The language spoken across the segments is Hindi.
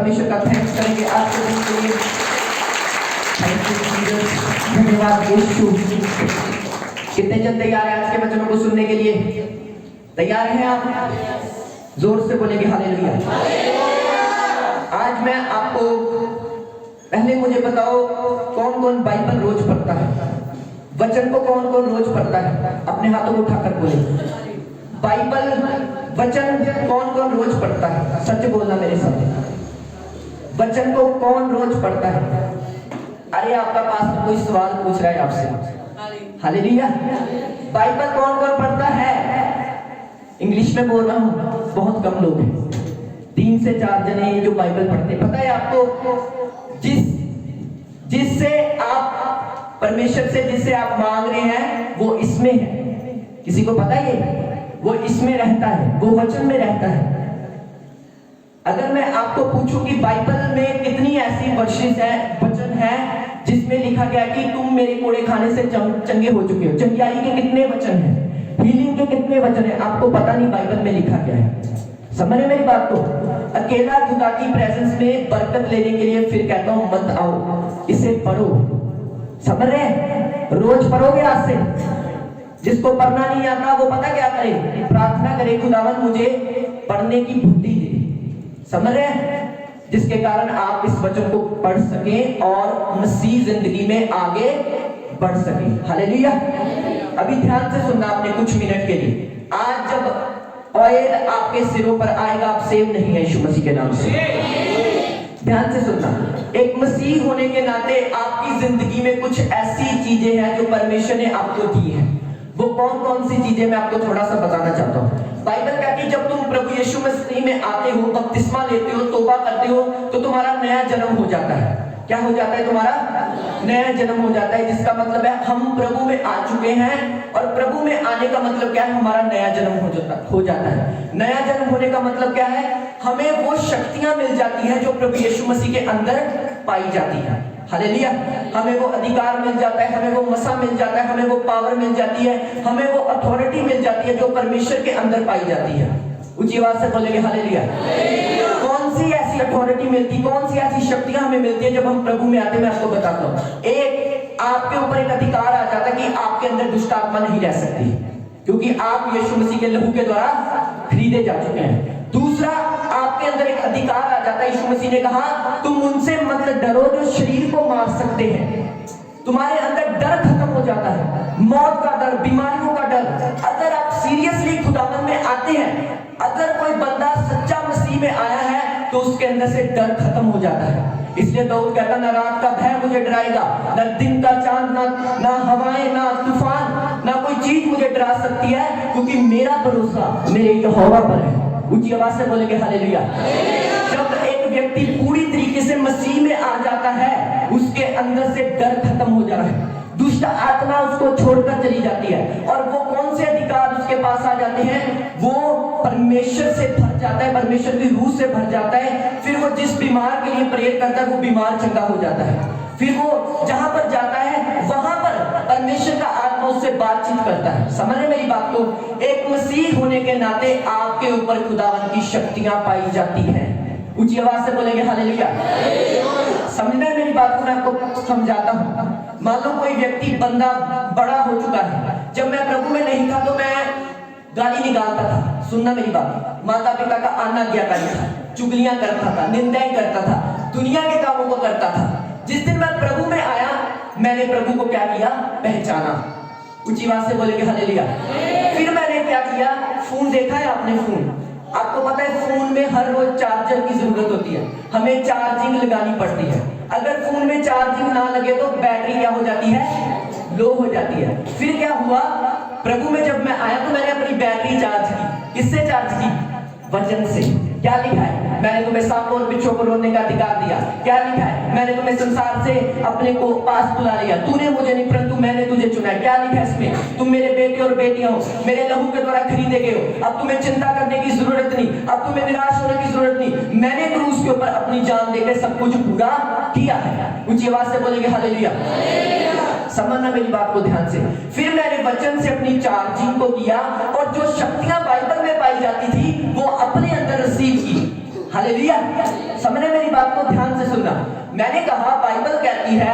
परमेश्वर का थैंक्स करेंगे आज के दिन के लिए। थैंक यू जीसस, धन्यवाद यीशु। कितने जन तैयार हैं आज के वचनों को सुनने के लिए? तैयार हैं आप? जोर से बोलेंगे हालेलुया। आज मैं आपको, पहले मुझे बताओ कौन कौन बाइबल रोज पढ़ता है? वचन को कौन कौन रोज पढ़ता है? अपने हाथों को उठाकर बोले। बाइबल वचन कौन कौन रोज पढ़ता है? सच बोलना मेरे सामने। वचन को कौन रोज पढ़ता है? अरे आपका पास कोई सवाल पूछ रहा है आपसे। हालेलुया। बाइबल कौन कौन पढ़ता है? इंग्लिश में बोल रहा हूं, बहुत कम लोग हैं। 3 से 4 जने जो बाइबल पढ़ते हैं। पता है आपको, जिससे आप परमेश्वर से जिससे आप मांग रहे हैं वो इसमें है। किसी को पता है ये? वो इसमें रहता है, वो वचन में रहता है। अगर मैं आपको पूछूं कि बाइबल में कितनी ऐसी वर्सेस है, वचन है जिसमें लिखा गया कि तुम मेरे कोड़े खाने से चंगे हो चुके हो। चंगाई के कितने वचन हैं? हीलिंग के कितने वचन हैं? आपको पता नहीं बाइबल में लिखा गया है। समझ रहे मेरी बात को? अकेला खुदा की प्रेजेंस में बरकत लेने के लिए फिर कहता हूं मत आओ, इसे पढ़ो। समझ रहे? रोज पढ़ोगे आज से। जिसको पढ़ना नहीं आता वो पता क्या करे? प्रार्थना करे, खुदावन मुझे पढ़ने की बुद्धि दे। समझ रहे? जिसके कारण आप इस वचन को पढ़ सकें और मसीह जिंदगी में आगे बढ़ सके। हालेलुया। अभी ध्यान से सुनना आपने कुछ मिनट के लिए। आज जब ऑयल आपके सिरों पर आएगा, आप सेव नहीं है यीशु मसीह के नाम से। ध्यान से सुनना। एक मसीह होने के नाते आपकी जिंदगी में कुछ ऐसी चीजें हैं जो परमेश्वर ने आपको दी है। वो कौन कौन सी चीजें मैं आपको थोड़ा सा बताना चाहता हूँ। बाइबल कहती है जब तुम प्रभु यीशु मसीह में आते हो, बपतिस्मा लेते हो, तौबा करते हो, तो तुम्हारा नया जन्म हो जाता है। क्या हो जाता है? तुम्हारा नया जन्म हो जाता है, जिसका मतलब है हम प्रभु में आ चुके हैं। और प्रभु में आने का मतलब क्या है? हमारा नया जन्म हो जाता है। नया जन्म होने का मतलब क्या है? हमें वो शक्तियां मिल जाती हैं जो प्रभु यीशु मसीह के अंदर पाई जाती है। हालेलुया। हमें वो अधिकार मिल जाता है, हमें वो मसा मिल जाता है, हमें वो पावर मिल जाती है, हमें वो अथॉरिटी मिल जाती है जो परमेश्वर के अंदर पाई जाती है। ऊंची आवाज से बोलेंगे हालेलुया। कौन सी ऐसी अथॉरिटी मिलती, कौन सी ऐसी शक्तियां हमें मिलती है जब हम प्रभु में आते हैं? मैं आपको बताता हूं। एक, आपके ऊपर एक अधिकार आ जाता है कि आपके अंदर दुष्ट आत्मा नहीं रह सकती, क्योंकि आप यीशु मसीह के लहू के द्वारा खरीदे जा चुके हैं। दूसरा, आपके अंदर एक अधिकार आ जाता है। यीशु मसीह ने कहा तुम उनसे मत डरो जो शरीर को मार सकते हैं। तुम्हारे अंदर डर खत्म हो जाता है, मौत का डर, बीमारियों का डर। अगर आप सीरियसली खुदावन में आते हैं, अगर कोई बंदा सच्चा मसीह में आया है तो उसके अंदर से डर खत्म हो जाता है। इसलिए दाऊद कहता ना रात का भय मुझे डराएगा, ना दिन का चांद, ना हवाएं, ना तूफान, ना कोई चीज मुझे डरा सकती है, क्योंकि मेरा भरोसा मेरे यहोवा पर है। ऊंची आवाज से बोलेंगे हालेलुया। जब एक व्यक्ति पूरी तरीके से मसीह में आ जाता है, उसके अंदर से डर खत्म हो जाता है, दुष्ट आत्मा उसको छोड़कर चली जाती है। और वो कौन से अधिकार उसके पास आ जाते हैं? वो परमेश्वर से भर जाता है, परमेश्वर की रूह से भर जाता है। फिर वो जिस बीमार के लिए प्रेयर करता है वो बीमार चंगा हो जाता है। फिर वो जहां पर जाता है वहां पर परमेश्वर का आत्मा उससे बातचीत करता है। समझ रहे मेरी बात को? एक मसीह होने के नाते आपके ऊपर खुदावन की शक्तियां पाई जाती हैं। ऊंची आवाज से बोलेंगे हालेलुया। समझना है मेरी बात को? मैं आपको समझाता हूं। मान लो कोई व्यक्ति, बंदा बड़ा हो चुका है। जब मैं प्रभु में नहीं था तो मैं गाली निकालता था। सुनना मेरी बात। माता पिता का आज्ञाकारी था, चुगलियां करता था, निंदाएं करता था, दुनिया के कामों को करता था। जिस दिन मैं प्रभु में आया, मैंने प्रभु को क्या किया? पहचाना। ऊंची आवाज से बोलेंगे हालेलुया। फिर मैंने क्या किया? फोन देखा है आपने? फोन, आपको पता है फोन में हर रोज चार्जर की जरूरत होती है, हमें चार्जिंग लगानी पड़ती है। अगर फोन में चार्जिंग ना लगे तो बैटरी क्या हो जाती है? लो हो जाती है। फिर क्या हुआ? प्रभु में जब मैं आया तो मैंने अपनी बैटरी चार्ज की। किससे चार्ज की? वचन से। क्या लिखा है? मैंने तुम्हें सांपों और बिच्छों को रोकने का अधिकार दिया। क्या लिखा है? मैंने तुम्हें संसार से अपने को पास बुला लिया। तूने मुझे नहीं परंतु मैंने तुझे चुना है। क्या लिखा है इसमें? तुम मेरे बेटे और बेटियां हो, मेरे लहू के द्वारा खरीदे गए हो। अब तुम्हें चिंता करने की जरूरत नहीं, अब तुम्हें निराश होने की जरूरत नहीं। मैंने क्रूस के ऊपर अपनी जान देकर सब कुछ पूरा किया है। ऊंची आवाज से बोलेंगे हालेलुया। समझना मेरी बात को ध्यान से। फिर मैंने वचन से अपनी चार्जिंग को किया और जो शक्तियां बाइबल में पाई जाती थी वो अपने अंदर रिसीव की। हालेलुया। समझने मेरी बात को ध्यान से सुनना। मैंने कहा बाइबल कहती है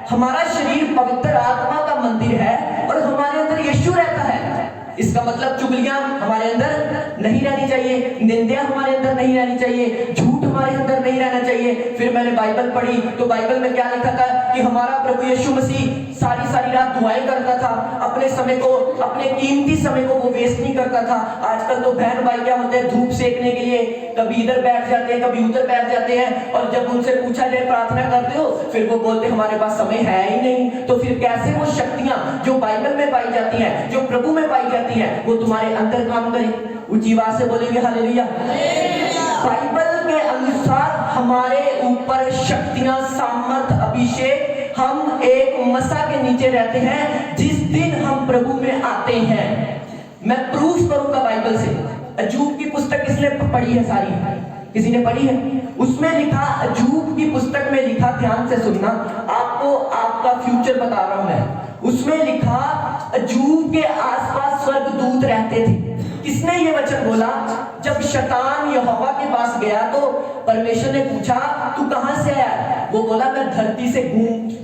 हमारा शरीर पवित्र आत्मा का मंदिर है और हमारे अंदर यीशु रहता है। इसका मतलब चुगलियां हमारे अंदर नहीं रहनी चाहिए, निंदा हमारे अंदर नहीं रहनी चाहिए, झूठ हमारे अंदर नहीं रहना चाहिए। फिर मैंने बाइबल पढ़ी तो बाइबल में क्या लिखा था कि हमारा प्रभु यीशु मसीह सारी सारी रात दुआएं करता था, अपने समय को, अपने कीमती समय को वो वेस्ट नहीं करता था। आजकल तो बहन भाई क्या होते हैं, धूप सेकने के लिए कभी इधर बैठ जाते हैं, कभी उधर बैठ जाते हैं, और जब उनसे पूछा जाए प्रार्थना करते हो, फिर वो बोलते हमारे पास समय है ही नहीं। तो फिर कैसे वो शक्तियां जो बाइबल में पाई जाती हैं, जो प्रभु में पाई जाती हैं, वो तुम्हारे अंदर काम करें? ऊंची आवाज से बोलेंगे हालेलुया। बाइबल के अनुसार हमारे ऊपर शक्तियां, सामर्थ, अभिषेक, हम एक मसा के नीचे रहते हैं जिस दिन हम प्रभु में आते हैं। मैं प्रूफ करूंगा बाइबल से। अजूब की पुस्तक किसने पढ़ी है? सारी किसी ने पढ़ी है? उसमें लिखा, अजूब की पुस्तक में लिखा, ध्यान से सुनना, आपको आपका फ्यूचर बता रहा हूं मैं। उसमें लिखा अजूब के आसपास स्वर्गदूत रहते थे। किसने ये वचन बोला? जब शैतान यहोवा के पास गया तो परमेश्वर ने पूछा तू कहां से आया? वो बोला मैं धरती से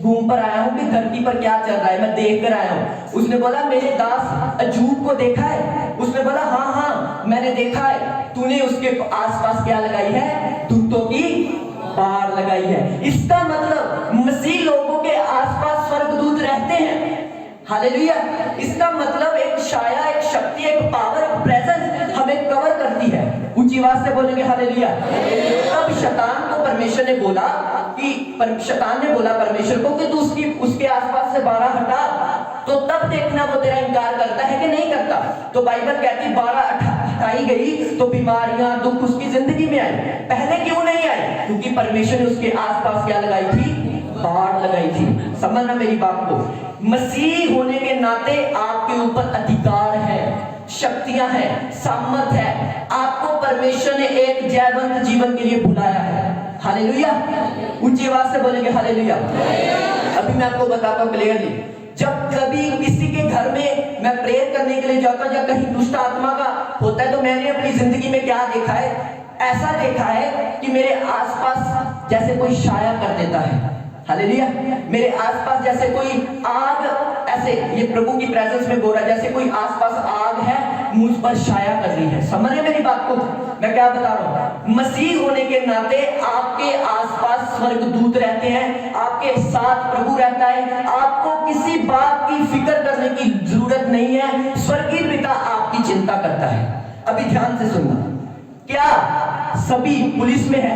घूम पर आया हूं कि धरती पर क्या चल रहा है मैं देख कर आया हूं। उसने बोला मेरे दास अजूब को देखा है? उसने बोला हाँ हाँ मैंने देखा है। तूने उसके आसपास क्या लगाई है? दूतों की बाड़ लगाई है। इसका मतलब मसीह लोगों के आसपास स्वर्गदूत रहते हैं। हालेलुया। इसका मतलब एक छाया, एक शक्ति, एक पावर, एक प्रेजेंस हमें कवर करती है। ऊंची आवाज से बोलेंगे हालेलुया। तब शैतान को परमेश्वर ने बोला कि शैतान ने बोला परमेश्वर को कि तू उसके आसपास से बाड़ा हटा, तो तब देखना वो तेरा इनकार करता है कि नहीं करता। तो बाइबल कहती बाड़ा हटाई गई तो बीमारियां, दुख उसकी जिंदगी में आई। पहले क्यों नहीं आई? क्योंकि परमेश्वर ने उसके आसपास क्या लगाई थी? बाड़ लगाई थी। समझना मेरी बात को। मसीह होने के नाते आपके ऊपर अधिकार है, शक्तियां हैं, सामर्थ है। आपको परमेश्वर ने एक जयवंत जीवन के लिए बुलाया है। हालेलुया। ऊंची आवाज से बोलेंगे हालेलुया। अभी मैं आपको बताता हूं क्लियरली। जब कभी किसी के घर में मैं प्रेयर करने के लिए जाता हूं या कहीं दुष्ट आत्मा का होता है, तो मैंने अपनी जिंदगी में क्या देखा है? ऐसा देखा है कि मेरे आसपास जैसे कोई छाया कर देता है। हालेलुया। मेरे आसपास जैसे कोई आग, ऐसे ये प्रभु की प्रेजेंस में बोल रहा है, जैसे कोई आसपास आग है मुझ पर छाया कर रही है। समझ रहे मेरी बात को? मैं क्या बता रहा हूं? मसीह होने के नाते आपके आसपास स्वर्गदूत रहते हैं, आपके साथ प्रभु रहता है। आपको किसी बात की फिक्र करने की जरूरत नहीं है। स्वर्गीय पिता आपकी चिंता करता है। अभी ध्यान से सुनना। क्या सभी पुलिस में है?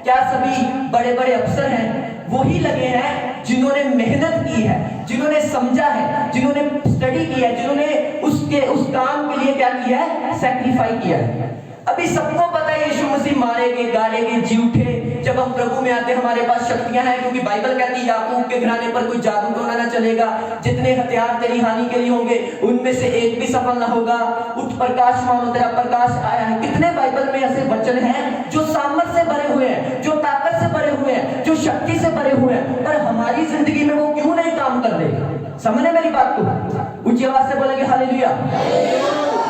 क्या सभी बड़े बड़े अफसर हैं? वही लगे हैं जिन्होंने मेहनत की है, जिन्होंने समझा है, जिन्होंने स्टडी किया है, जिन्होंने उस काम के लिए क्या किया है? सैक्रिफाई किया है। अभी सबको पता है यीशु मसीह मारेंगे, गालेंगे, जी उठे। जब हम प्रभु में आते हमारे पास शक्तियां हैं, क्योंकि बाइबल कहती है याकूब के घराने पर कोई जादू टोना ना चलेगा। जितने हथियार तेरी हानि के लिए होंगे उनमें से एक भी सफल ना होगा। उठ प्रकाश मानो तेरा प्रकाश आया है। कितने बाइबल में ऐसे वचन हैं जो सामर्थ से भरे हुए हैं, जो ताकत से भरे हुए हैं, जो शक्ति से भरे हुए हैं, पर हमारी जिंदगी में वो क्यों नहीं काम कर रहे? समझे मेरी बात को? ऊंची आवाज से बोलेंगे हालेलुया।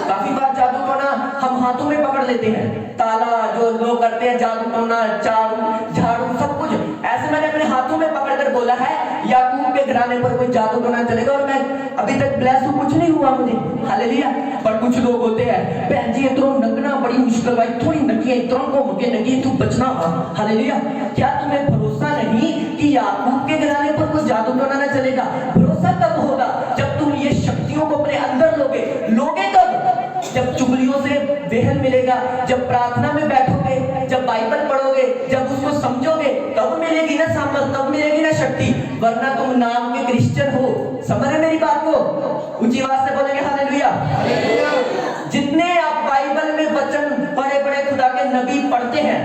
काफी बार जादू टोना हम हाथों में पकड़ लेते हैं। ताला जो लोग करते हैं, जादू टोना, झाड़ू, सब कुछ ऐसे मैंने अपने हाथों में पकड़कर बोला है याकूब के घराने पर कोई जादू टोना चलेगा। और मैं अभी तक ब्लेस हूं, कुछ नहीं हुआ मुझे। हालेलुया। पर कुछ लोग होते हैं, बहन जी इतरो नगना बड़ी मुश्किल भाई, थोड़ी नकी इतरों को मुके नकी तू बचना। हालेलुया। क्या तुम्हें भरोसा नहीं कि याकूब के घराने पर कोई जादू टोना ना चलेगा? भरोसा तब होगा जब तुम ये शक्तियों को अपने अंदर लोगे कब? जब चुगलियों से वेहन मिलेगा, जब प्रार्थना में बैठोगे, जब बाइबल पढ़ोगे, जब उसको समझोगे, तब मिलेगी ना सामर्थ, तब मिलेगी ना शक्ति। वरना तुम नाम के क्रिश्चियन हो। समझ रहे मेरी बात को? ऊंची आवाज से बोलेंगे हालेलुया। जितने आप बाइबल में वचन बड़े बड़े खुदा के नबी पढ़ते हैं,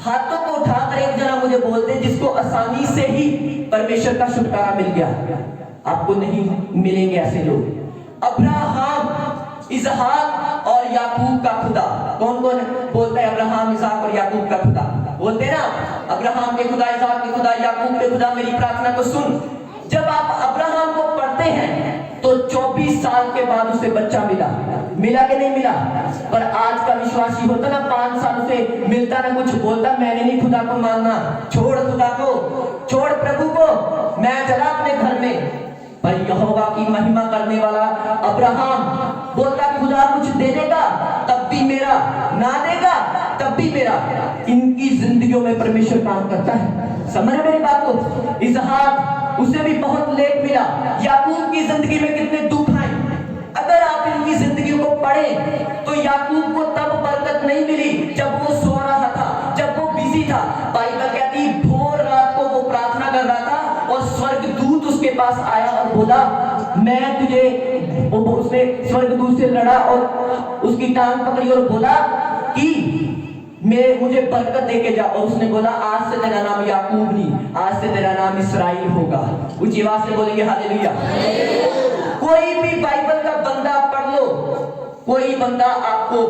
हाथों को उठाकर एक जना मुझे बोलते जिसको आसानी से ही परमेश्वर का छुटकारा मिल गया। आपको नहीं मिलेंगे ऐसे लोग। अब्राहम, इसहाक और याकूब का खुदा। कौन कौन बोलता है अब्राहम, इसहाक और याकूब का खुदा? बोलते ना, अब्राहम के खुदा, इसहाक के खुदा, याकूब के खुदा, मेरी प्रार्थना को सुन। जब आप अब्राहम को पढ़ते हैं तो 24 साल के बाद उसे बच्चा मिला। मिला कि नहीं मिला? पर आज का विश्वासी होता ना 5 साल से मिलता ना कुछ बोलता, मैंने नहीं खुदा को मानना, छोड़ खुदा को, छोड़ प्रभु को, मैं चला अपने घर में। पर यहोवा की महिमा करने वाला अब्राहम बोलता खुदा कुछ दे देगा तब भी मेरा, ना देगा तब भी मेरा। इनकी जिंदगियों में परमेश्वर काम करता है। समझ मेरी बात को? इसहाक उसे भी बहुत लेट मिला। याकूब की जिंदगी में कितने दुख आए। अगर आप इनकी जिंदगी को पढ़ें तो याकूब को तब बरकत नहीं मिली जब वो सो रहा था, जब वो बिजी था। बाइबल कहती भोर रात को वो प्रार्थना कर रहा था और स्वर्गदूत उसके पास आया और बोला मैं तुझे, उसने स्वर्गदूत से लड़ा और उसकी टांग पकड़ी और बोला कि मुझे बरकत देके जा। और उसने बोला आज से तेरा नाम याकूब नहीं, आज से तेरा नाम इसराइल होगा। ऊंची आवाज से बोलेंगे हालेलुया। कोई भी बाइबल का बंदा पढ़ लो, कोई बंदा आपको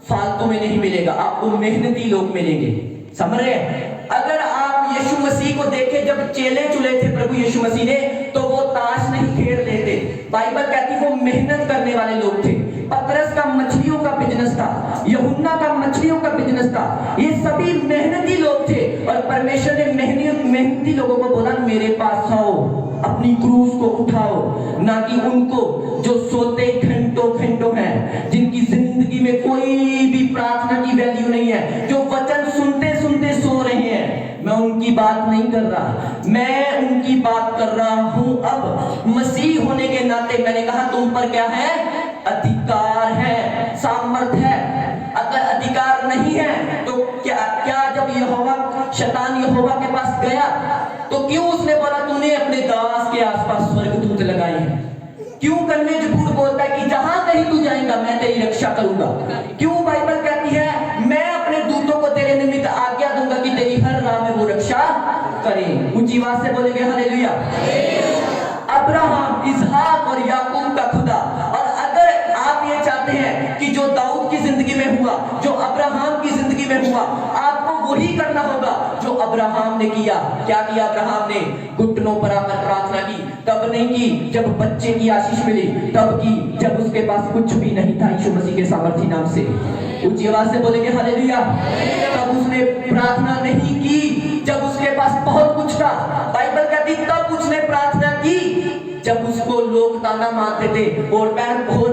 फालतू में नहीं मिलेगा, आपको मेहनती लोग मिलेंगे। समझ रहे हैं? अगर आप यीशु मसीह को देखें, जब चेले चुने थे प्रभु यीशु मसीह ने, तो वो ताश नहीं खेल रहे थे। बाइबल कहती वो मेहनत करने वाले लोग थे। पतरस का मछलियों का बिजनेस था, यूहन्ना का मछलियों का बिजनेस था। ये सभी मेहनती लोग थे और परमेश्वर ने मेहनती लोगों को बोला मेरे पास आओ, अपनी क्रूस को उठाओ, ना कि उनको जो सोते घंटों घंटों हैं, जिनकी जिंदगी में कोई भी प्रार्थना की वैल्यू नहीं है, जो वचन सुनते सुनते सो रहे हैं। मैं उनकी बात नहीं कर रहा, मैं उनकी बात कर रहा हूं। अब मसीह होने के नाते मैंने कहा तुम पर क्या है? अधिकार है, सामर्थ्य है। अगर अधिकार नहीं है तो क्या जब यहोवा शैतान यहोवा के पास गया तो क्यों उसने बोला तूने अपने दास के आसपास स्वर्गदूत लगाए हैं? क्यों कन्वे झूठ बोलता है कि जहां कहीं तू जाएगा मैं तेरी रक्षा करूंगा? क्यों बाइबल कहती है मैं अपने दूतों को तेरे निमित्त आज्ञा दूंगा कि तेरी हर राह में वो रक्षा करें? ऊंची आवाज से बोलेंगे हालेलुया। अब्राहम, इसहाक और याकूब का खुदा। और अगर आप ये चाहते हैं कि जो दाऊद की जिंदगी में हुआ, जो अब्राहम की जिंदगी में हुआ, आपको वही करना होगा जो अब्राहम ने किया। क्या किया अब्राहम ने? घुटनों पर आकर प्रार्थना की। तब नहीं की जब बच्चे की आशीष मिली, तब की जब उसके पास कुछ भी नहीं था यीशु मसीह के सामर्थी नाम से। ऊंची आवाज से बोलेंगे हालेलुया। तब उसने प्रार्थना नहीं की जब उसके पास बहुत कुछ था। बाइबल कहती तब उसने प्रार्थना की जब उसको लोग ताना मारते थे, और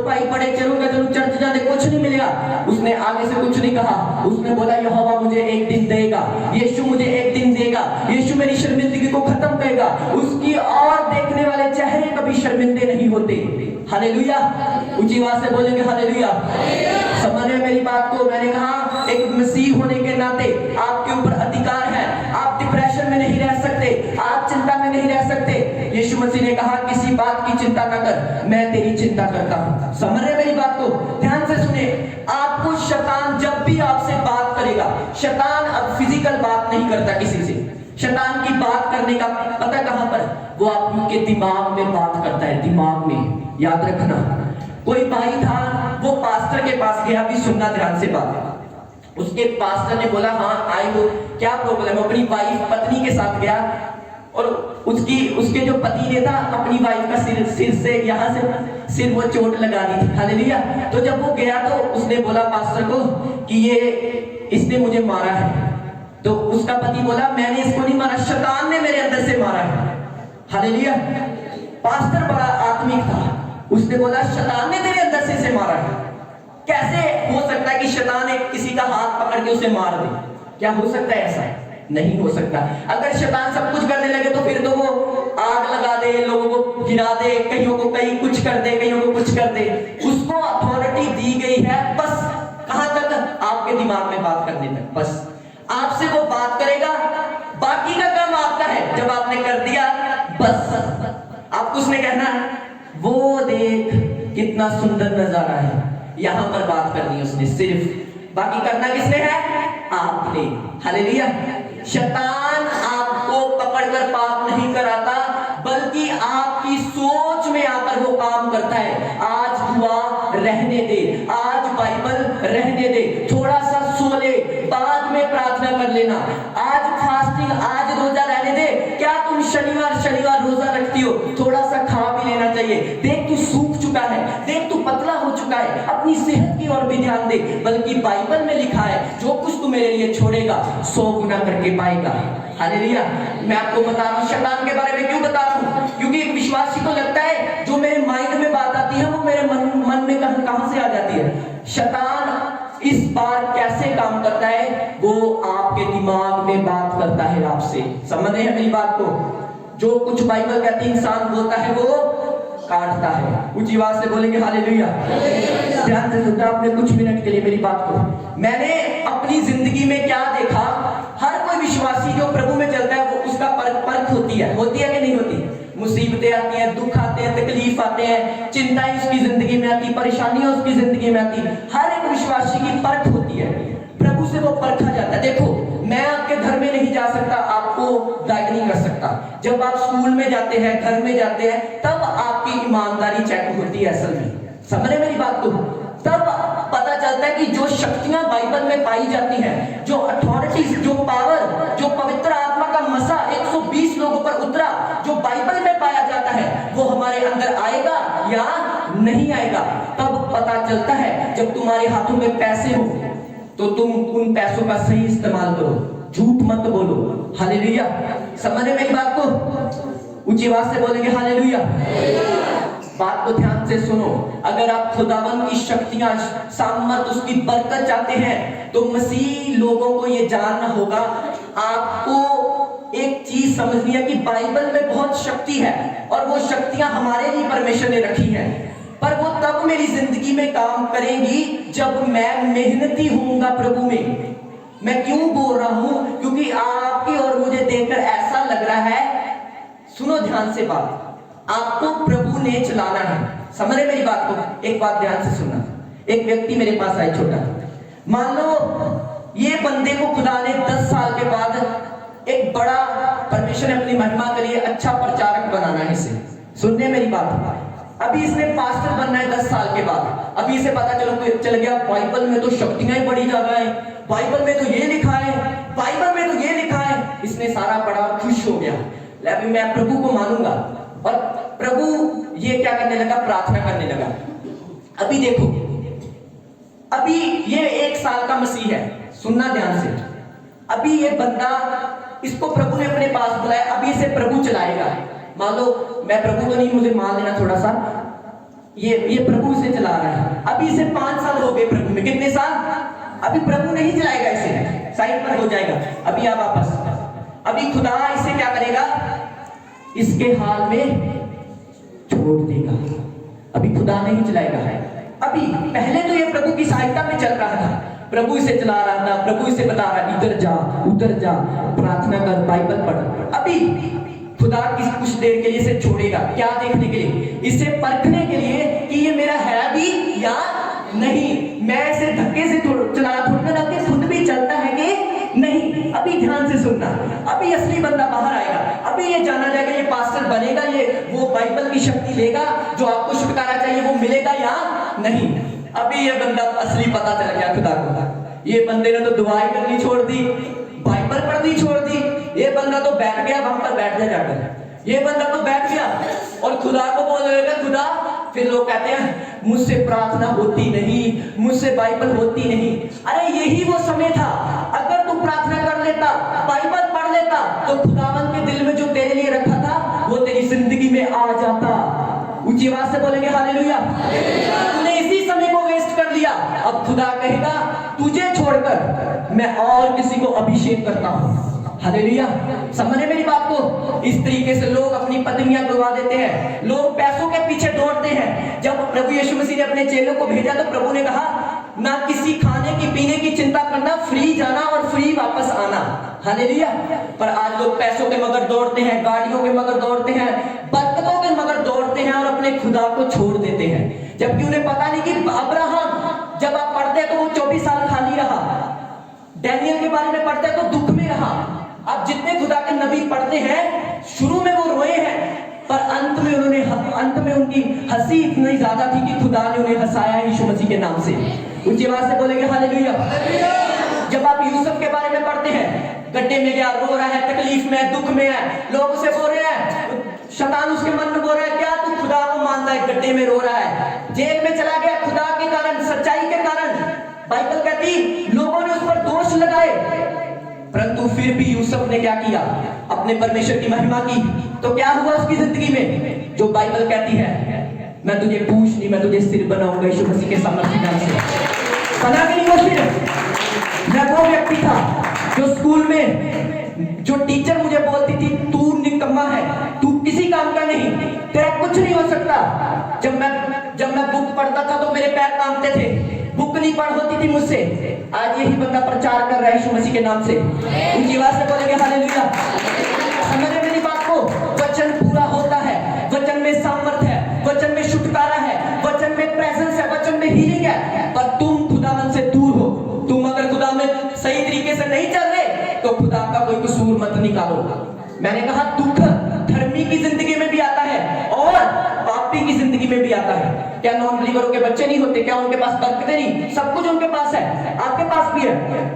भाई पड़े चलूंगा चलूं चर्च जाने कुछ नहीं मिलेगा। उसने आगे से कुछ नहीं कहा, उसने बोला यहोवा मुझे एक दिन देगा, यीशु मुझे एक दिन देगा, यीशु मेरी शर्मिंदगी को खत्म करेगा। उसकी और देखने वाले चेहरे कभी शर्मिंदे नहीं होते। हालेलुया। ऊंची आवाज से बोलेंगे हालेलुया। समझ रहे मेरी बात को? मैंने कहा एक मसीह होने के नाते आपके ऊपर अधिकार है। आप डिप्रेशन में नहीं रह सकते, आप चिंता में नहीं रह सकते। यीशु मसीह ने कहा किसी बात की चिंता न कर, मैं तेरी चिंता करता हूं। समझ रहे मेरी बात को? ध्यान से सुने। आपको शैतान जब भी आपसे बात करेगा, शैतान अब फिजिकल बात नहीं करता किसी से। शैतान की बात करने का पता कहां पर? वो आपके दिमाग में बात करता है, दिमाग में। याद रखना। कोई भाई था, वो पास्टर के पास गया, भी सुनना ध्यान से बात। उसके पास्टर ने बोला हाँ आई हो, क्या प्रॉब्लम है? अपनी वाइफ पत्नी के साथ गया और उसके जो पति ने था अपनी वाइफ का सिर से यहाँ से सिर वो चोट लगा दी थी। हालेलुया। तो जब वो गया तो उसने बोला पास्टर को कि इसने मुझे मारा है। तो उसका पति बोला मैंने इसको नहीं मारा, शैतान ने मेरे अंदर से मारा है। हालेलुया। पास्टर बड़ा आत्मिक था, उसने बोला शैतान ने तेरे अंदर से इसे मारा है। कैसे हो सकता है कि शैतान किसी का हाथ पकड़ के उसे मार दे? क्या हो सकता है ऐसा? नहीं हो सकता। अगर शैतान सब कुछ करने लगे तो फिर तो वो आग लगा दे, लोगों को गिरा दे, कईयों को कहीं कुछ कर दे, कईयों को कुछ कर दे। उसको अथॉरिटी दी गई है बस कहां तक? आपके दिमाग में बात करने तक। बस आपसे वो बात करेगा, बाकी का काम आपका है। जब आपने कर दिया बस आपको उसने कहना वो देख कितना सुंदर नजारा है, यहां पर बात करनी है उसने सिर्फ। बाकी करना किसने है? आपने। हालेलुया। शैतान आपको पकड़कर पाप नहीं कराता, बल्कि आपकी सोच में आकर वो काम करता है। आज दुआ रहने दे, आज बाइबल रहने दे, थोड़ा सा सो ले, बाद में प्रार्थना कर लेना। आज फास्टिंग, आज रोजा रहने दे। क्या तुम शनिवार रोजा रखती हो? थोड़ा सा खा भी लेना चाहिए। देख तू सूख चुका है, देख तू पतला हो चुका है, अपनी सेहत की ओर भी ध्यान दे। बल्कि बाइबल में लिखा है जो कुछ तू मेरे लिए छोड़ेगा 100 गुना करके पाएगा। हालेलुया। मैं आपको बता रहा हूँ शैतान के बारे में क्यों बता रहा हूँ, क्योंकि एक विश्वासी को लगता है जो मेरे माइंड में बात आती है वो मेरे मन में कहां से आ जाती है। शैतान इस बार कैसे काम करता है, वो आपके दिमाग में बात करता है आपसे। समझ रहे हैं मेरी बात को? जो कुछ बाइबल कहती है इंसान बोलता है वो काटता है। ऊंची आवाज से बोलेंगे हालेलुया। ध्यान से सुनना आपने कुछ मिनट के लिए मेरी बात को। मैंने अपनी जिंदगी में क्या देखा, हर कोई विश्वासी जो प्रभु में चलता है वो उसका परख होती है कि नहीं होती? मुसीबतें आती हैं, दुख आते हैं, तकलीफ आते हैं, चिंताएं उसकी जिंदगी में आती, परेशानियां उसकी जिंदगी में आती। हर एक विश्वासी की परख होती है, प्रभु से वो परखा जाता है। देखो मैं आपके घर में नहीं जा सकता, आपको गाइड नहीं कर सकता। जब आप स्कूल में जाते हैं, घर में जाते हैं, तब आपकी ईमानदारी चेक होती है असल में। समझ रहे मेरी बात को? तब पता चलता है कि जो शक्तियां बाइबल में पाई जाती हैं, जो अथॉरिटीज, जो पावर, जो पवित्र आत्मा का मसा 120 लोगों पर उतरा, जो बाइबल में पाया जाता है, वो हमारे अंदर आएगा या नहीं आएगा। तब पता चलता है जब तुम्हारे हाथों में पैसे हो तो तुम उन पैसों का सही इस्तेमाल करो, झूठ मत बोलो। हालेलुया। समझ रहे मेरी बात को? ऊंची आवाज से बोलेंगे हालेलुया। बात को ध्यान से सुनो। अगर आप खुदावंद की शक्तियां, सामर्थ, उसकी बरकत चाहते हैं तो मसीह लोगों को यह जानना होगा। आपको एक चीज समझनी है कि बाइबल में बहुत शक्ति है और वो शक्तियां हमारे लिए परमेश्वर ने रखी हैं, पर वो तब मेरी जिंदगी में काम करेंगी जब मैं मेहनती होऊंगा प्रभु में। मैं क्यों बोल रहा हूं? क्योंकि आपकी और मुझे देखकर ऐसा लग रहा है, सुनो ध्यान से बात, आपको प्रभु ने चलाना है। समझ रहे मेरी बात को? एक बात ध्यान से सुनना। एक व्यक्ति मेरे पास आए, छोटा, मान लो ये बंदे को खुदा ने 10 साल के बाद एक बड़ा, परमेश्वर ने अपनी महिमा के लिए अच्छा प्रचारक बनाना है इसे। सुनने मेरी बात, अभी इसने पास्टर बनना है 10 साल के बाद। अभी इसे पता चल गया बाइबल में तो शक्तियां बड़ी ज्यादा है, बाइबल में तो ये लिखा है, बाइबल में तो ये लिखा है। इसने सारा पढ़ा, खुश हो गया, अभी मैं प्रभु को मानूंगा। और प्रभु ये क्या करने लगा? प्रार्थना करने लगा। अभी देखो, अभी ये 1 साल का मसीह है, सुनना ध्यान से। अभी ये बंदा, इसको प्रभु ने अपने पास बुलाया, अभी इसे प्रभु चलाएगा। मान लो मैं प्रभु तो नहीं, मुझे मान लेना थोड़ा सा, ये प्रभु इसे चला रहा है। अभी इसे 5 साल हो गए प्रभु में। कितने साल? अभी प्रभु नहीं चलाएगा इसे, साइड पर हो जाएगा। अभी आप वापस, अभी खुदा इसे क्या करेगा? इसके हाल में छोड़ देगा। अभी खुदा नहीं चलाएगा। अभी पहले तो ये प्रभु की सहायता में चल रहा था, प्रभु इसे चला रहा था, प्रभु इसे बता रहा, इधर जा, उधर जा, प्रार्थना कर, बाइबल पढ़। अभी खुदा कुछ देर के लिए इसे छोड़ेगा। क्या देखने के लिए? इसे परखने के लिए कि ये मेरा है भी या नहीं। मैं इसे धक्के से चला थोड़ी ना, कि खुद भी चलता है कि नहीं। अभी ध्यान से सुनना, अभी असली बंदा बाहर आएगा। अभी ये जाना जाएगा, ये पास्टर बनेगा, ये वो बाइबल की शक्ति लेगा, जो आपको छुटकारा चाहिए वो मिलेगा या नहीं। अभी ये बंदा असली पता चल गया खुदा को। ये बंदे ने तो दुआएं करनी छोड़ दी, बाइबल पढ़नी छोड़ दी। ये बंदा तो बैठ गया, वहां पर बैठ जा जाकर। ये बंदा तो बैठ गया और खुदा को बोलेगा खुदा। फिर लोग कहते हैं मुझसे प्रार्थना होती नहीं, मुझसे बाइबल होती नहीं। अरे यही वो समय था, अगर तू प्रार्थना कर लेता, बाइबल पढ़ लेता, तो खुदावन के दिल में जो तेरे लिए रखा था वो तेरी जिंदगी में आ जाता। ऊंची आवाज से बोलेंगे हालेलुया। तूने इसी समय को वेस्ट कर लिया। अब खुदा कहेगा तुझे छोड़कर मैं और किसी को अभिषेक करता हूं। हालेलुया। समझे मेरी बात को? इस तरीके से लोग अपनी पत्नियां गवा देते हैं, लोग पैसों के पीछे दौड़ते हैं। जब प्रभु यीशु मसीह ने अपने चेलों को भेजा तो प्रभु ने कहा ना किसी खाने की पीने की चिंता करना, फ्री जाना और फ्री वापस आना। हालेलुया। पर आज लोग पैसों के मगर दौड़ते हैं, गाड़ियों के मगर दौड़ते हैं, बरकतों के मगर दौड़ते हैं और अपने खुदा को छोड़ देते हैं। जबकि उन्हें पता नहीं कि अब्राहम, जब आप पढ़ते हैं तो वो 24 साल खाली रहा। डैनियल के बारे में पढ़ते हैं तो दुख में रहा। अब जितने खुदा के नबी पढ़ते हैं, शुरू में वो रोए हैं, पर अंत में उनकी हंसी इतनी ज्यादा थी कि खुदा ने उन्हें हंसाया यीशु मसीह के नाम से। ऊंची आवाज से बोलेंगे हालेलुया। जब आप यूसुफ के बारे में पढ़ते हैं, गड्ढे में गया, रो रहा है, तकलीफ में है, दुख में है, लोग उसे बोल रहे हैं, शैतान उसके मन में बोल रहा है, क्या तू खुदा को मानता है, गड्ढे में रो रहा है, जेल में चला गया खुदा के कारण, सच्चाई के कारण। बाइबल कहती लोगों ने उस पर दोष लगाए, परंतु फिर भी यूसुफ ने क्या किया, अपने परमेश्वर की महिमा की। तो क्या हुआ उसकी जिंदगी में, जो बाइबल कहती है, मैं तुझे पूछ नहीं, मैं तुझे सिर बनाऊंगा यीशु मसीह के सामर्थ्य नाम से। बना के नहीं वो सिर। मैं वो व्यक्ति था जो स्कूल में, जो टीचर मुझे बोलती थी तू निकम्मा है, तू किसी काम का नहीं, तेरा कुछ नहीं हो सकता। जब मैं बुक पढ़ता था तो मेरे पैर कांपते थे, बुक नहीं पढ़ होती थी मुझसे। आज यही बंदा प्रचार कर रहा है यीशु मसीह के नाम से। ऊंची आवाज से बोलेंगे हालेलुया। समझे मेरी बात को? वचन पूरा होता है, वचन में सामर्थ्य है, वचन में छुटकारा है, वचन में प्रेजेंस है, वचन में हीलिंग है। पर तुम खुदावन से दूर हो। तुम अगर खुदा में सही तरीके से नहीं चल रहे तो खुदा का कोई कसूर मत निकालो। मैंने कहा दुख धर्मी की जिंदगी में भी आता है और पापी की जिंदगी में भी आता है। क्या नॉन बिलीवरों के बच्चे नहीं होते? क्या उनके पास बरकतें नहीं? सब कुछ उनके पास है, आपके पास भी है।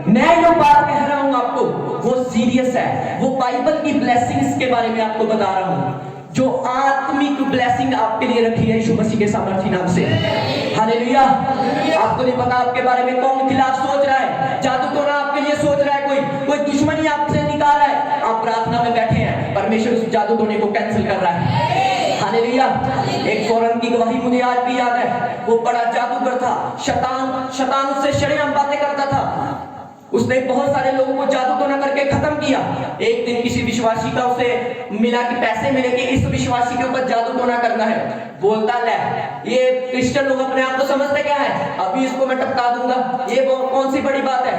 मैं जो बात कह रहा हूं आपको वो सीरियस है, वो बाइबल की ब्लेसिंग्स के बारे में आपको बता रहा हूं, जो आत्मिक ब्लेसिंग आपके लिए रखी है यीशु मसीह के सामर्थ्य नाम से। हालेलुया। आपको नहीं पता आपके बारे में कौन खिलाफ सोच रहा है, जादू टोना आपके लिए सोच रहा है, कोई दुश्मनी आपसे निकाल रहा है। आप प्रार्थना में बैठे हैं, परमेश्वर उस जादू टोने को कैंसिल कर रहा है। हालेलुया। एक फौरन की गवाही मुझे आज भी याद है। वो बड़ा जादूगर था, शैतान उससे शरेआम बातें करता था। उसने बहुत सारे लोगों को जादू टोना करके खत्म किया। एक दिन किसी विश्वासी का उसे मिला कि पैसे मिले कि इस विश्वासी के ऊपर जादू टोना करना है। बोलता ले, ये क्रिश्चियन लोग अपने आप को समझते क्या है, अभी इसको मैं टपका दूंगा, ये कौन सी बड़ी बात है।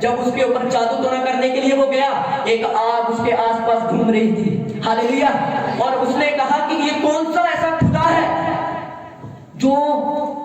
जब उसके ऊपर जादू टोना करने के लिए वो गया, एक आग उसके आसपास घूम रही थी। हालेलुया। और उसने कहा कि ये कौन सा ऐसा खुदा है जो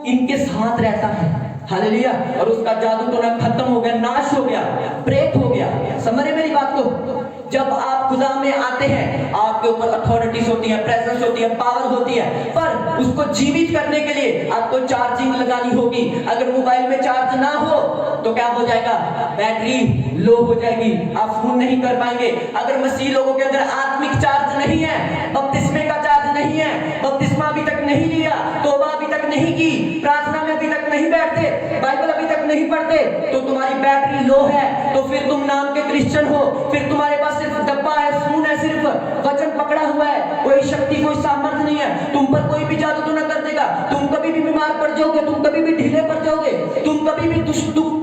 इनके साथ रहता है। हालेलुया। और उसका जादू टोना खत्म हो गया, नाश हो गया, प्रेत हो गया। समझ मेरी बात को? जब आप खुदा में आते हैं, आपके ऊपर अथॉरिटीज होती है, प्रेजेंस होती है, पावर होती है, पर उसको जीवित करने के लिए आपको चार्जिंग लगानी होगी। अगर मोबाइल में चार्ज ना हो तो क्या हो जाएगा, बैटरी लो हो जाएगी, आप फोन नहीं कर पाएंगे। अगर मसीह लोगों के अंदर आत्मिक चार्ज नहीं है, बपतिस्मे का चार्ज नहीं है, बपतिस्मा अभी तक नहीं लिया, तौबा अभी तक नहीं की, प्रार्थना में अभी तक नहीं बैठते, बाइबल अभी तक नहीं पढ़ते, तो तुम्हारी बैटरी लो है, तो फिर तुम नाम के क्रिश्चियन हो, फिर तुम्हारे पास सिर्फ डब्बा है, फोन है, सिर्फ वचन पकड़ा हुआ है, कोई शक्ति कोई सामर्थ्य नहीं है। तुम पर कोई भी जादू तो न कर देगा, तुम कभी भी बीमार पड़ जाओगे, तुम कभी भी ढीले पड़ जाओगे, तुम कभी भी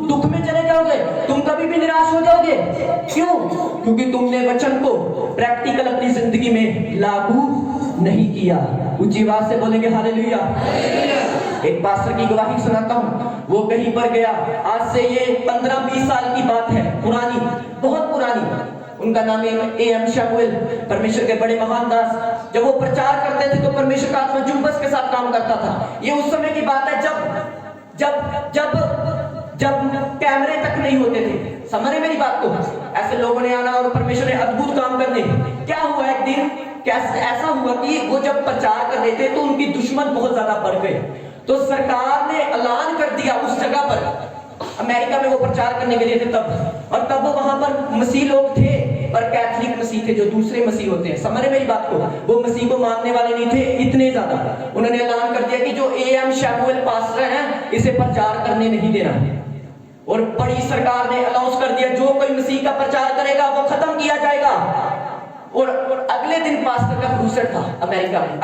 दुख में चले जाओगे, तुम कभी भी निराश हो जाओगे। क्यों? क्योंकि तुमने वचन को प्रैक्टिकल अपनी जिंदगी में लागू नहीं किया। ऊंची आवाज से बोलेंगे हालेलुया। एक पास्टर की गवाही सुनाता हूं। वो कहीं पर गया, आज से ये 15-20 साल की बात है, पुरानी, बहुत पुरानी। उनका नाम ए.एम. शैमुएल, परमेश्वर के बड़े महान दास। जब वो प्रचार करते थे तो परमेश्वर का आत्मा जुम्बस के साथ काम करता था। ये उस समय की बात है जब कैमरे तक नहीं होते थे। समझे मेरी बात को? ऐसे लोगों ने आना और परमेश्वर ने अद्भुत काम करने। क्या हुआ एक दिन, ऐसा हुआ कि वो जब प्रचार कर रहे थे तो उनकी दुश्मन बहुत ज्यादा बढ़ गए। तो सरकार ने ऐलान कर दिया उस जगह पर, अमेरिका में वो प्रचार करने के लिए थे तब, और तब वहां पर मसीह लोग थे, पर कैथलिक मसीह थे, जो दूसरे मसीह होते हैं। समझ मेरी बात को? वो मसीह को मानने वाले नहीं थे इतने ज्यादा। उन्होंने ऐलान कर दिया कि जो ए.एम. शैमुएल पास्टर हैं, इसे प्रचार करने नहीं देना। और बड़ी सरकार ने अनाउंस कर दिया, जो कोई मसीह का प्रचार करेगा वो खत्म किया जाएगा। और अगले दिन पास्टर का क्रूसेड था अमेरिका में।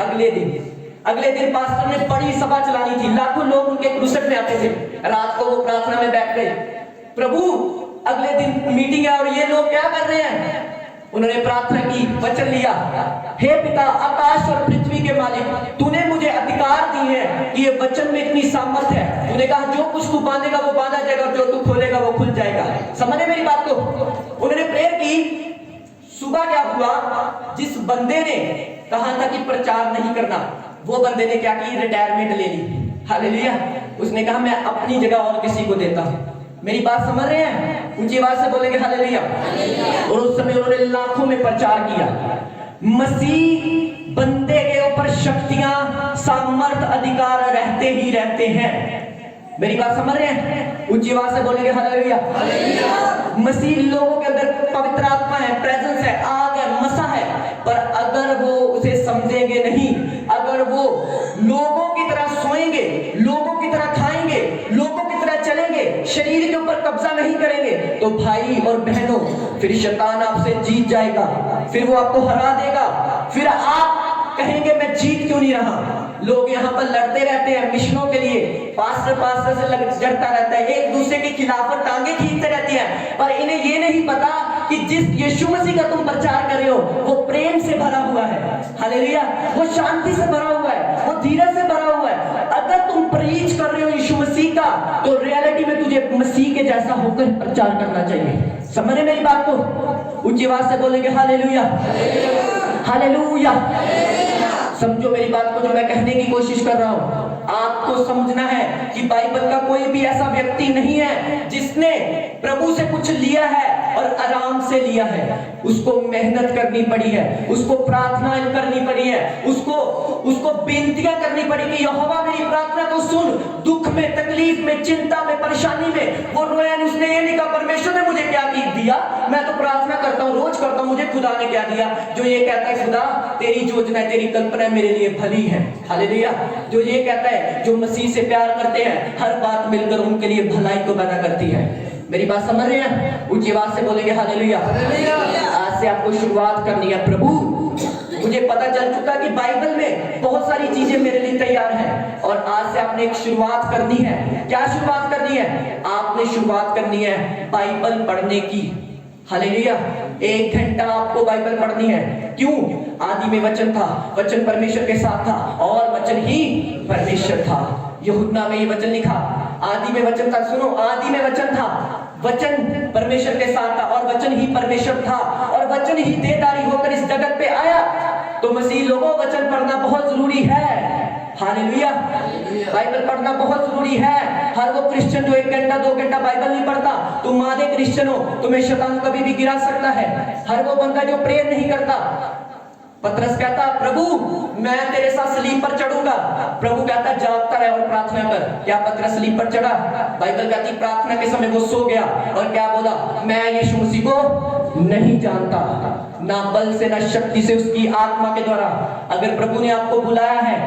अगले दिन पास्टर ने बड़ी सभा चलानी थी, लाखों लोग उनके क्रूसेड में आते थे। रात को वो प्रार्थना में बैठ गए, प्रभु अगले दिन मीटिंग है और ये लोग क्या कर रहे हैं? उन्होंने प्रार्थना की, वचन लिया, हे पिता आकाश और पृथ्वी के मालिक, तूने मुझे अधिकार दी है कि ये वचन में इतनी सामर्थ है। तूने कहा जो कुछ तू बांधेगा वो बांधा जाएगा और जो तू खोलेगा वो खुल जाएगा। समझे मेरी बात को? उन्होंने प्रेयर की। सुबह क्या हुआ, जिस बंदे ने कहा था कि प्रचार नहीं करना, वो बंदे ने क्या की, रिटायरमेंट ले ली। हालेलुया। उसने कहा मैं अपनी जगह और किसी को देता हूं। मेरी बात समझ रहे हैं? ऊंची आवाज से बोलेंगे हालेलुया। और उस समय उन्होंने लाखों में प्रचार किया। मसीह बंदे के ऊपर शक्तियां, सामर्थ, अधिकार रहते ही रहते हैं। मेरी बात समझ रहे हैं? ऊंची आवाज से बोलेंगे हालेलुया। मसीह लोगों के अंदर पवित्र आत्मा है, प्रेजेंस है, आग है, मसा है, पर अगर वो उसे समझेंगे नहीं। अगर वो लोगों की तरह सोएंगे, लोगों की तरह खाएंगे, लोगों की तरह चलेंगे, शरीर के ऊपर कब्जा नहीं करेंगे, तो भाई और बहनों फिर शैतान आपसे जीत जाएगा, फिर वो आपको हरा देगा, फिर आप कहेंगे मैं जीत क्यों नहीं रहा। लोग यहाँ पर लड़ते रहते हैं मिशनों के लिए, पास्टर से लड़ता रहता है, एक दूसरे के खिलाफ टांगे खींचते रहती हैं, पर इन्हें ये नहीं पता कि जिस यीशु मसीह का तुम प्रचार कर रहे हो वो प्रेम से भरा हुआ है, हालेलुया, वो शांति से भरा हुआ है, वो धीरज से भरा हुआ है। अगर तुम प्रीच कर रहे हो यीशु मसीह का, तो रियलिटी में तुझे मसीह के जैसा होकर प्रचार करना चाहिए। समझ रहे मेरी बात को? ऊंची आवाज से बोलेंगे हालेलुया, हालेलुया। समझो मेरी बात को जो मैं कहने की कोशिश कर रहा हूं। आपको समझना है कि बाइबल का कोई भी ऐसा व्यक्ति नहीं है जिसने प्रभु से कुछ लिया है और आराम से लिया है। उसको मेहनत करनी पड़ी है, उसको प्रार्थनाएं करनी पड़ी है, उसको बेनतियां करनी पड़ी कि यहोवा मेरी प्रार्थना को सुन। दुख में, तकलीफ में, चिंता में, परेशानी में वो रोया, उसने ये नहीं कहा परमेश्वर ने मुझे क्या दिया, मैं तो प्रार्थना करता हूँ, रोज करता हूँ, मुझे खुदा ने क्या दिया। जो ये कहता है खुदा तेरी योजना, तेरी कल्पना मेरे लिए भली है, हालेलुया। जो ये कहता है, जो मसीह से प्यार करते हैं, हर बात मिलकर उनके लिए भलाई को पैदा करती है। मेरी बात समझ रहे हैं? ऊंची आवाज से बोलेंगे हालेलुया। आज से आपको शुरुआत करनी है। प्रभु मुझे पता चल चुका कि बाइबल में बहुत सारी चीजें मेरे लिए तैयार हैं, और आज से आपने एक शुरुआत करनी है। क्या शुरुआत करनी है? आपने शुरुआत करनी है बाइबल पढ़ने की, हालेलुया। 1 घंटा आपको बाइबल पढ़नी है। क्यों? आदि में वचन था, वचन परमेश्वर के साथ था और वचन ही परमेश्वर था। यूहन्ना में ये वचन लिखा, आदि में वचन था। सुनो, आदि में वचन था, वचन परमेश्वर के साथ था और वचन ही परमेश्वर था, और वचन ही देहधारी होकर इस जगत पे आया। तो मसीह लोगों, वचन पढ़ना बहुत जरूरी है, हालेलुया। बाइबल पढ़ना बहुत जरूरी है। हर वो क्रिश्चियन जो 1 घंटा 2 घंटा बाइबल नहीं पढ़ता, तुम आधे क्रिश्चियन हो, तुम्हें शैतान कभी भी गिरा सकता है। हर वो बंदा जो प्रेयर नहीं करता, पतरस कहता प्रभु मैं तेरे साथ सलीब पर चढ़ूंगा, प्रभु कहता जागता रहे और प्रार्थना कर। क्या पतरस सलीब पर चढ़ा? बाइबल कहती प्रार्थना के समय वो सो गया और क्या बोला? मैं यीशु मसीह को नहीं जानता, ना बल से ना शक्ति से, उसकी आत्मा के द्वारा। अगर प्रभु ने आपको बुलाया है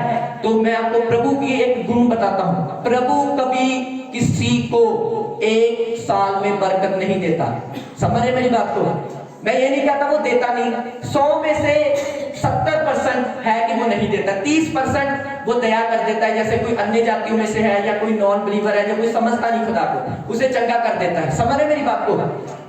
तो मैं आपको प्रभु की एक गुण बताता हूं। प्रभु कभी किसी को 1 साल में बरकत नहीं देता। समझ रहे मेरी बात को? मैं ये नहीं कहता वो देता नहीं, 100 में से 70% है कि वो नहीं देता, 30% वो दया कर देता है। जैसे कोई अन्य जातियों में से है या कोई नॉन बिलीवर है, जो कोई समझता नहीं खुदा को, उसे चंगा कर देता है। समझ रहे मेरी बात को?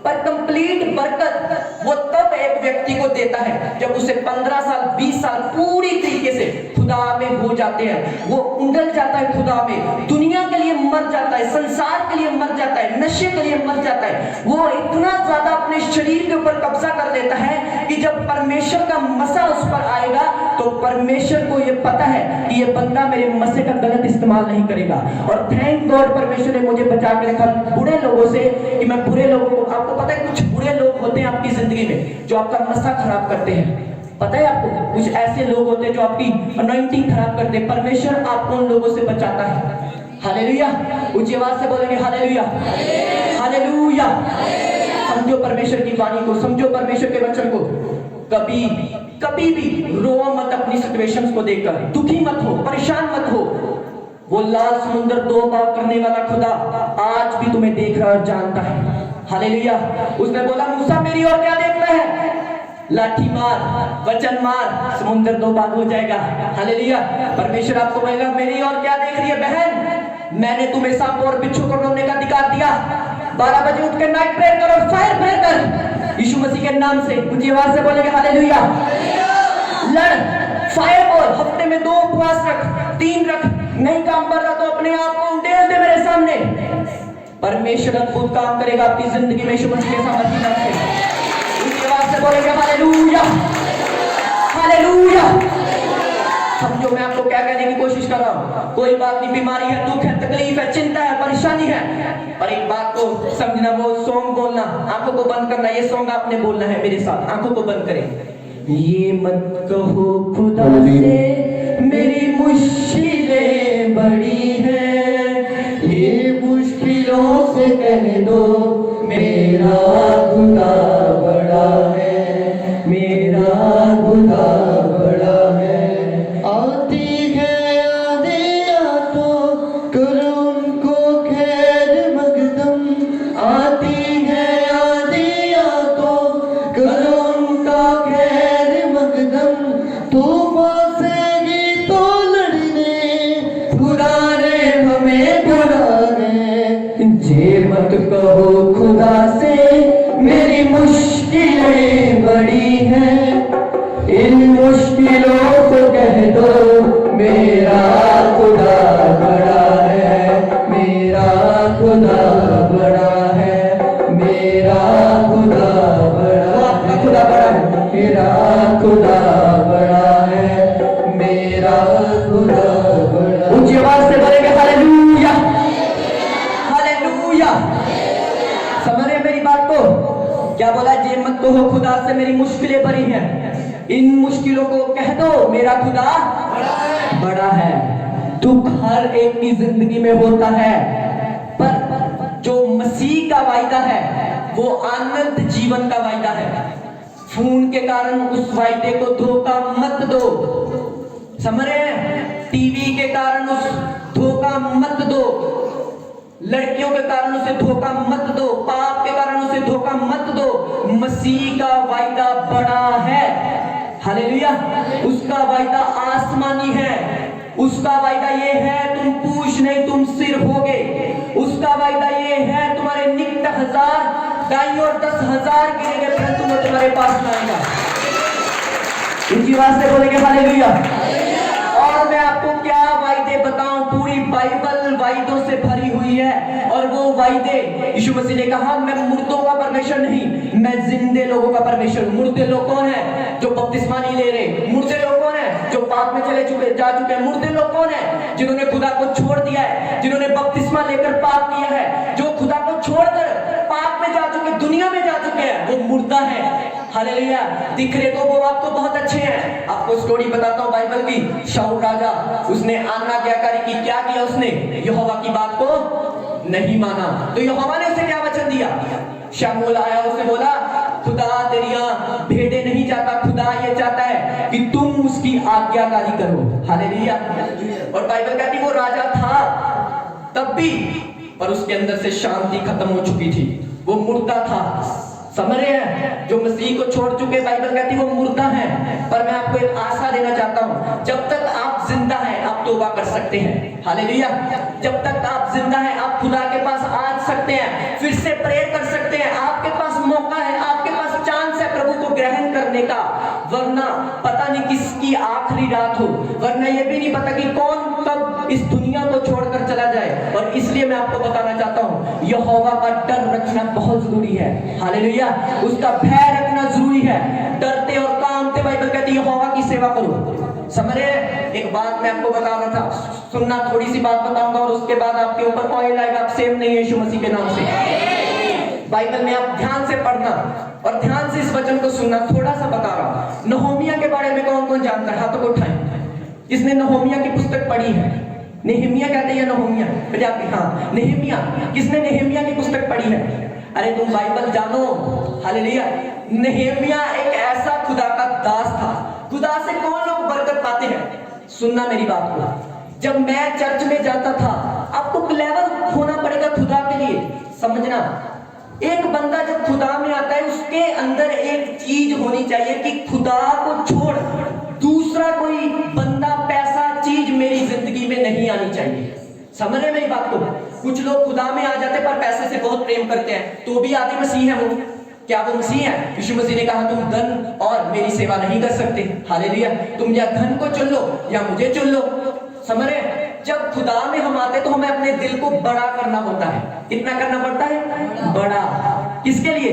पर कंप्लीट बरकत वो तब एक व्यक्ति को देता है जब उसे 15 साल 20 साल पूरी तरीके से खुदा में हो जाते हैं। वो उंडल जाता है खुदा में, दुनिया के लिए मर जाता है, संसार के लिए मर जाता है, नशे के लिए मर जाता है। वो इतना ज्यादा अपने शरीर के ऊपर कब्जा कर लेता है कि जब परमेश्वर का मसा उस पर आएगा तो परमेश्वर को ये पता है कि ये बंदा मेरे मसे का गलत इस्तेमाल नहीं करेगा। और थैंक गॉड परमेश्वर ने मुझे बचा के रखा बुरे लोगों से, कि मैं बुरे लोगों को, आपको पता है कुछ बुरे लोग होते हैं आपकी जिंदगी में जो आपका मसा खराब करते हैं। पता है आपको? कुछ ऐसे लोग होते हैं जो आपकी अनॉइंटिंग खराब करते हैं। परमेश्वर आपको उन लोगों से बचाता है, हालेलुया। ऊंची आवाज से बोलेंगे हालेलुया, हालेलुया। समझो परमेश्वर की वाणी को, समझो परमेश्वर के वचन को। कभी भी रो मत अपनी सिचुएशंस को देखकर, दुखी मत हो, परेशान मत हो। वो लाल समुद्र 2 पार करने वाला खुदा आज भी तुम्हें देख रहा और जानता है, हालेलुया। उसने बोला मूसा मेरी ओर क्या देखता है? लाठी मार, वचन मार, समुद्र 2 भाग हो जाएगा, हालेलुया। परमेश्वर आपको कहेगा मेरी ओर क्या देख रही है बहन? मैंने तुम्हें सांप और बिच्छू को रोकने का अधिकार दिया। 12 बजे उठ के नाइट प्रेयर कर और फायर प्रेयर कर यीशु मसीह के नाम से। ऊंची आवाज से बोलेंगे हालेलुया। लड़, फायर बोल, हफ्ते में 2 उपवास रख, 3 रख, नहीं काम कर रहा तो अपने आप को उंडेल दे मेरे सामने। परमेश्वर अद्भुत काम करेगा आपकी जिंदगी में यीशु मसीह के सामर्थ्य नाम से। ऊंची आवाज से बोलेंगे हालेलुया, हालेलुया। समझो मैं आपको क्या कहने की कोशिश कर रहा हूं। कोई बात नहीं, बीमारी है, दुख है, तकलीफ है, चिंता है, परेशानी है, पर एक बात को समझना, वो सॉन्ग बोलना, आंखों को बंद करना, ये सॉन्ग आपने बोलना है मेरे साथ। आंखों को बंद करें। ये मत कहो खुदा से मेरी मुश्किलें बड़ी हैं, ये मुश्किलों से कह दो मेरा खुदा बड़ा है, मेरा खुदा बड़ा है। कहो खुदा से मेरी मुश्किलें बड़ी हैं, इन मुश्किलों को कह दो मेरा खुदा बड़ा है, मेरा खुदा बड़ा है, मेरा खुदा बड़ा, खुदा बड़ा है, मेरा खुदा बड़ा है, मेरा खुदा बड़ा। ऊंची आवाज से बोलेंगे हालेलुया, हालेलुया। समझ रहे मेरी बात को? क्या बोला? ये मत कहो खुदा से मेरी मुश्किलें बड़ी हैं, इन मुश्किलों को कह दो मेरा खुदा बड़ा है। दुख हर एक की जिंदगी में होता है, पर जो मसीह का वायदा है वो अनंत जीवन का वायदा है। खून के कारण उस वायदे को धोखा मत दो। समझ रहे हैं? टीवी के कारण उस धोखा मत दो, लड़कियों के कारण उसे धोखा मत दो, पाप के कारण उसे धोखा मत दो। मसीह का वायदा बड़ा है, हालेलुया। उसका वायदा आसमानी है, उसका वायदा ये है तुम पूछ नहीं तुम सिर होगे। उसका वायदा ये है तुम्हारे निकट 1000 दाई और 10,000 गिरेंगे परंतु वो तुम्हारे पास ना आएगा। ऊंची आवाज से बोलेंगे हालेलुया। और मैं आपको क्या वायदे बताऊं, पूरी बाइबल वायदों से भरी हुई है। और वो वायदे यीशु मसीह ने कहा मैं मुर्दों का परमेश्वर नहीं, मैं जिंदे लोगों का परमेश्वर। मुर्दे लोग कौन है? जो बपतिस्मा नहीं ले रहे। मुर्दे लोग कौन है? जो पाप में जा चुके हैं। मुर्दे लोग कौन है? जिन्होंने खुदा को छोड़ दिया है, जिन्होंने बपतिस्मा लेकर पाप किया है, जो खुदा को छोड़कर पाप में जा चुके, दुनिया में जा चुके हैं, वो मुर्दा है। हालेलुया। दिख रहे तो वो आपको बहुत अच्छे हैं। आपको स्टोरी बताता हूँ बाइबल की। शाऊल राजा, उसने आज्ञाकारी की। क्या किया उसने? यहोवा की बात को नहीं माना। तो यहोवा ने उसे क्या वचन दिया? शमूएल आया, उसे बोला खुदा तेरी भेड़ें नहीं चाहता, खुदा ये चाहता है कि तुम उसकी आज्ञाकारी करो। हालेलुया। और बाइबल कहती वो राजा था तब भी, पर उसके अंदर से शांति खत्म हो चुकी थी। वो मुर्दा था। समझ रहे हैं? जो मसीह को छोड़ चुके, बाइबल कहती वो मुर्दा है। पर मैं आपको एक आशा देना चाहता हूं, जब तक आप जिंदा हैं आप तौबा कर सकते हैं। हालेलुया। जब तक आप जिंदा हैं आप खुदा के पास आ सकते हैं, फिर से प्रेयर कर सकते हैं। आपके पास मौका है, आपके पास चांस है प्रभु को ग्रहण करने का। वरना पता नहीं किसकी आखिरी रात हो, वरना ये भी नहीं पता कि कौन कब इस दुनिया को छोड़कर चला जाए। और इसलिए मैं आपको बताना चाहता हूं यहोवा का डर रखना बहुत जरूरी है। हालेलुया। उसका भय रखना जरूरी है। डरते और कामते बाइबल कहती है यहोवा की सेवा करो। समझ रहे? एक बात मैं आपको बता रहा था, सुनना, थोड़ी सी बात बताऊंगा और उसके बाद आपके ऊपर ऑयल आएगा। आप सेव नहीं है यीशु मसीह के नाम से। बाइबल में आप ध्यान से पढ़ना और ध्यान से इस वचन को सुनना। थोड़ा सा बता रहा हूं। नहोमिया के बारे में कौन कौन जानता है? हाथों को उठाएं। इसने नहोमिया की पुस्तक पढ़ी है? नेहमिया कहते हैं नहोमिया? हाँ, नेहमिया। किसने नेहमिया की पुस्तक पढ़ी है? अरे तुम बाइबल जानो। हालेलुया। नेहमिया एक ऐसा खुदा का दास था। खुदा से कौन लोग बरकत पाते हैं? सुनना मेरी बात को। जब मैं चर्च में जाता था, आपको क्लेवर होना पड़ेगा खुदा के लिए। समझना, एक बंदा जब खुदा में आता है उसके अंदर एक चीज होनी चाहिए कि खुदा को छोड़ दूसरा कोई बंदा, पैसा, चीज मेरी जिंदगी में नहीं आनी चाहिए। समझ रहे मेरी बात को? कुछ लोग खुदा में आ जाते पर पैसे से बहुत प्रेम करते हैं, तो भी आदि मसीह है वो। क्या वो मसीह है? यीशु मसीह ने कहा तुम धन और मेरी सेवा नहीं कर सकते। हालेलुया। तुम या धन को चुन लो या मुझे चुन लो। समझ रहे? जब खुदा में हम आते तो हमें अपने दिल को बड़ा करना होता है। कितना करना पड़ता है? बड़ा। किसके लिए?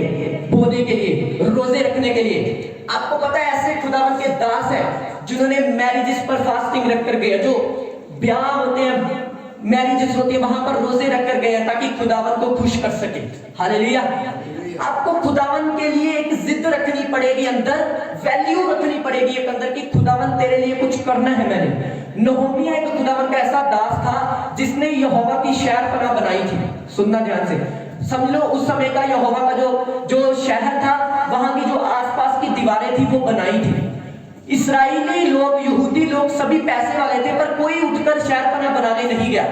बोने के लिए, रोजे रखने के लिए। आपको पता है ऐसे खुदावन के दास है जिन्होंने मैरिजेस पर फास्टिंग रख कर गए, जो ब्याह होते हैं, मैरिजेस होती है, वहां पर रोजे रख कर गए ताकि खुदावन को खुश कर सके। हालेलुया। आपको खुदावन के लिए एक जिद रखनी पड़ेगी, अंदर वैल्यू रखनी पड़ेगी एक अंदर कि खुदावन तेरे लिए कुछ करना है मैंने। नहोमिया एक खुदावन का ऐसा दास था जिसने यहोवा की शहरपनाह बनाई थी। सुनना ध्यान से, समझ लो उस समय का यहोवा का जो शहर था, वहां की जो आसपास की दीवारें थी वो बनाई थी। इस्राएली लोग, यहूदी लोग सभी पैसे वाले थे, पर कोई उठकर शहरपनाह बनाने नहीं गया।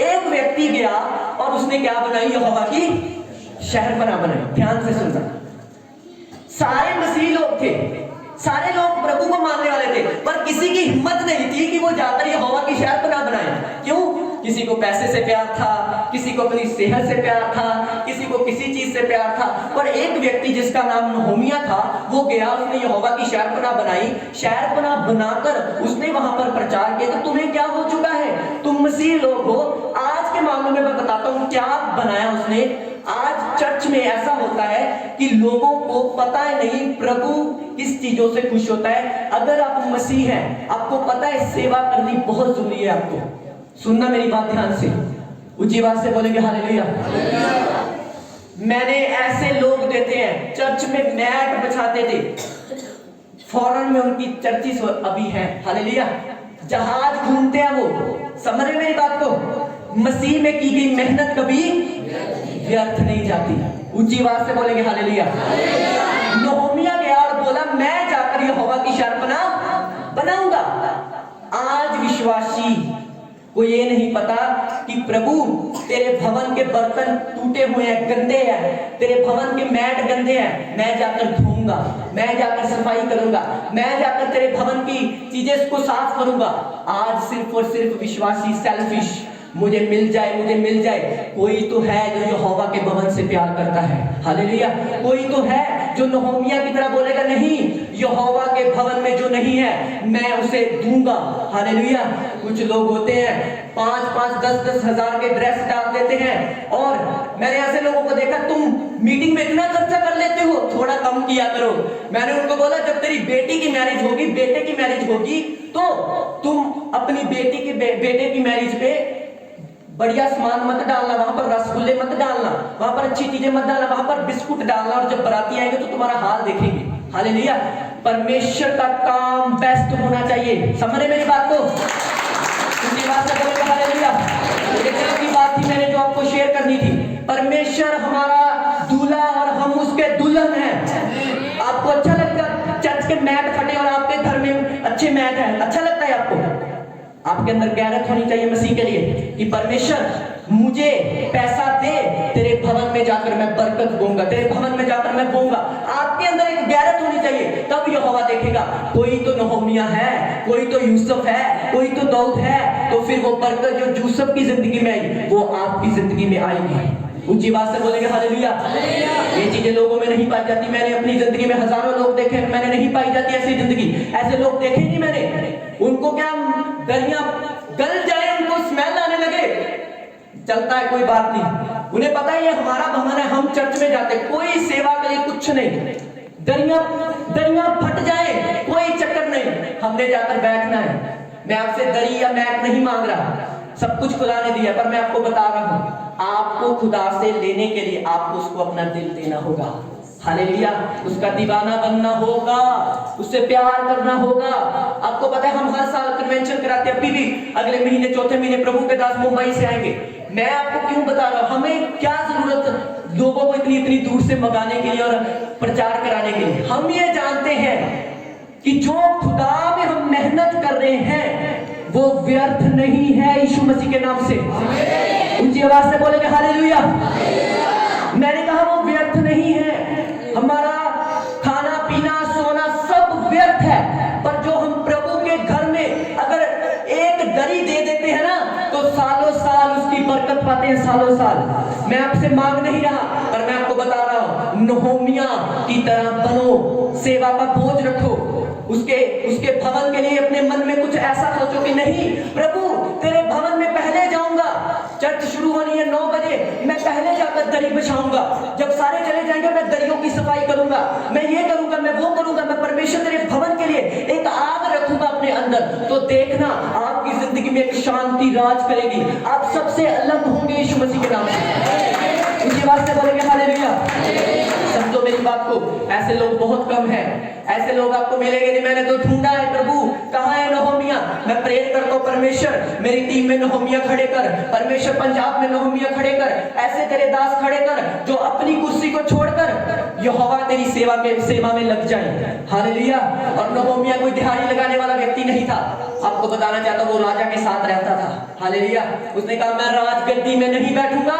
एक व्यक्ति गया और उसने क्या बनाई? यहोवा की शहरपनाह बनाई। ध्यान से सुनना, सारे मसीह लोग थे, सारे लोग प्रभु को मानने वाले थे, पर किसी की हिम्मत नहीं थी कि वो जाकर यहोवा की शहरपनाह बनाए। क्यों? किसी को पैसे से प्यार था, किसी को अपनी सेहत से प्यार था, किसी को किसी चीज से प्यार था। पर एक व्यक्ति जिसका नाम नहोमिया था, वो गया, उसने यहोवा की शहरपनाह बनाई। शहरपनाह बनाकर उसने वहां पर प्रचार किया। तो तुम्हें क्या हो चुका है? तुम मसीह लोग हो। आज के मामले में मैं बताता हूं क्या बनाया उसने। आज चर्च में ऐसा होता है कि लोगों को पता है नहीं प्रभु किस चीजों से खुश होता है। अगर आप मसीह हैं, आपको पता है सेवा करनी बहुत जरूरी है। आपको सुनना मेरी बात ध्यान से, ऊंची आवाज से बोलेंगे हालेलुया। मैंने ऐसे लोग देते हैं, चर्च में मैट बिछाते थे, फॉरेन में उनकी चर्चिस अभी है, हालेलुया। जहाज घूमते हैं वो। समझ रहे मेरी बात को? मसीह में की गई मेहनत कभी व्यर्थ नहीं जाती। ऊंची आवाज से बोलेंगे हालेलुया। नहोमिया गया और बोला मैं जाकर यहोवा की शहरपनाह बनाऊंगा। आज विश्वासी को ये नहीं पता कि प्रभु तेरे भवन के बर्तन टूटे हुए हैं, गंदे हैं, तेरे भवन के मैट गंदे हैं, मैं जाकर धोऊंगा, मैं जाकर सफाई करूंगा, मैं जाकर तेरे भवन की चीजें को साफ करूंगा। आज सिर्फ और सिर्फ विश्वासी सेल्फिश, मुझे मिल जाए, मुझे मिल जाए। कोई तो है जो यहोवा के भवन से प्यार करता है, हालेलुया। कोई तो है जो नहोमिया की तरह बोलेगा नहीं, यहोवा के भवन में जो नहीं है मैं उसे दूंगा, हालेलुया। कुछ लोग होते हैं 5-5, 10-10 हजार के ड्रेस डाल देते हैं। और मैंने ऐसे लोगों को देखा, तुम मीटिंग में इतना खर्चा कर लेते हो, थोड़ा कम किया करो। मैंने उनको बोला जब तेरी बेटी की मैरिज होगी, बेटे की मैरिज होगी, तो तुम अपनी बेटी की बेटे की मैरिज पे बढ़िया सामान मत डालना, वहां पर रसगुल्ले मत डालना, वहां पर अच्छी चीजें मत डालना, वहां पर बिस्कुट डालना। और जब बाराती आएंगे तो तुम्हारा हाल देखेंगे, हालेलुया। परमेश्वर का काम बेस्ट होना चाहिए। समझ रहे मेरी बात को? बात से हालेलुया। एक की बात थी मैंने जो आपको शेयर करनी थी। परमेश्वर हमारा दूल्हा और हम उसके दुल्हन हैं। आपको अच्छा लगता चर्च के मैट फटे और आपके घर में अच्छे मैट हैं, अच्छा लगता है आपको? आपके अंदर गैरत होनी चाहिए मसीह के लिए कि परमेश्वर मुझे पैसा दे, तेरे भवन में जाकर मैं बरकत दूंगा, तेरे भवन में जाकर मैं बोऊंगा। आपके अंदर एक गैरत होनी चाहिए, तब यहोवा देखेगा। कोई तो नहोमिया है, कोई तो यूसुफ है, कोई तो दाऊद है, तो फिर वो बरकत जो यूसुफ की जिंदगी में आई वो आपकी जिंदगी में आएगी। ऊंची बात से बोलेंगे हालेलुया। ये चीजें लोगों में नहीं पाई जाती। मैंने अपनी जिंदगी में हजारों लोग देखे, मैंने नहीं पाई जाती ऐसी जिंदगी। ऐसे लोग देखे नहीं मैंने। उनको क्या दरिया गल जाए, उनको स्मेल आने लगे, चलता है कोई बात नहीं। उन्हें पता है ये हमारा भवन है, हम चर्च में जाते, कोई सेवा के लिए कुछ नहीं। दरिया फट जाए कोई चक्कर नहीं, हमने जाकर बैठना है। मैं आपसे दरी या मैट नहीं मांग रहा, सब कुछ खुदा ने दिया, पर मैं आपको बता रहा हूं आपको खुदा से लेने के लिए आपको उसको अपना दिल देना होगा, हालेलुया। उसका दीवाना बनना होगा, उससे प्यार करना होगा। आपको पता है हम हर साल कन्वेंशन कराते हैं, अभी भी अगले महीने चौथे महीने प्रभु के दास मुंबई से आएंगे। मैं आपको क्यों बता रहा हूं, हमें क्या जरूरत लोगों को इतनी दूर से मंगाने के लिए और प्रचार कराने के लिए। हम ये जानते हैं कि जो खुदा में हम मेहनत कर रहे हैं वो व्यर्थ नहीं है, यीशु मसीह के नाम से। ऊंची आवाज से बोलेंगे हालेलुया। मैंने कहा वो व्यर्थ नहीं है। हमारा खाना पीना सोना सब व्यर्थ है, पर जो हम प्रभु के घर में अगर एक दरी दे देते हैं ना तो सालों साल उसकी बरकत पाते हैं, सालों साल। मैं आपसे मांग नहीं रहा, पर मैं आपको बता रहा हूं नहोमिया की तरह बनो, सेवा का बोझ रखो। उसके भवन के लिए अपने मन में कुछ ऐसा सोचो कि नहीं प्रभु तेरे भवन में पहले जाऊंगा। चर्च शुरू होनी है 9 बजे, मैं पहले जाकर दरी बिछाऊंगा। जब सारे चले जाएंगे मैं दरियों की सफाई करूंगा, मैं ये करूंगा, मैं वो करूंगा। मैं परमेश्वर तेरे भवन के लिए एक आग रखूंगा अपने अंदर। तो देखना आपकी जिंदगी में एक शांति राज करेगी, आप सबसे अलग होंगे यीशु मसीह के नाम से। इसी बात से बोलेंगे हालेलुया। समझो मेरी बात को, ऐसे लोग बहुत कम हैं, ऐसे लोग आपको मिलेंगे नहीं। मैंने तो ढूंढा है प्रभु कहाँ है नहोमिया। मैं प्रेयर करता हूँ परमेश्वर मेरी टीम में नहोमिया खड़े कर, परमेश्वर पंजाब में नहोमिया खड़े कर, ऐसे तेरे दास खड़े कर जो अपनी कुर्सी को छोड़कर यहोवा तेरी सेवा में लग जाए, हालेलुया। और नहोमिया कोई दिहाड़ी लगाने वाला व्यक्ति नहीं था। आपको बताना चाहता हूँ वो राजा के साथ रहता था, हालेलुया। उसने कहा मैं राजगद्दी में नहीं बैठूंगा,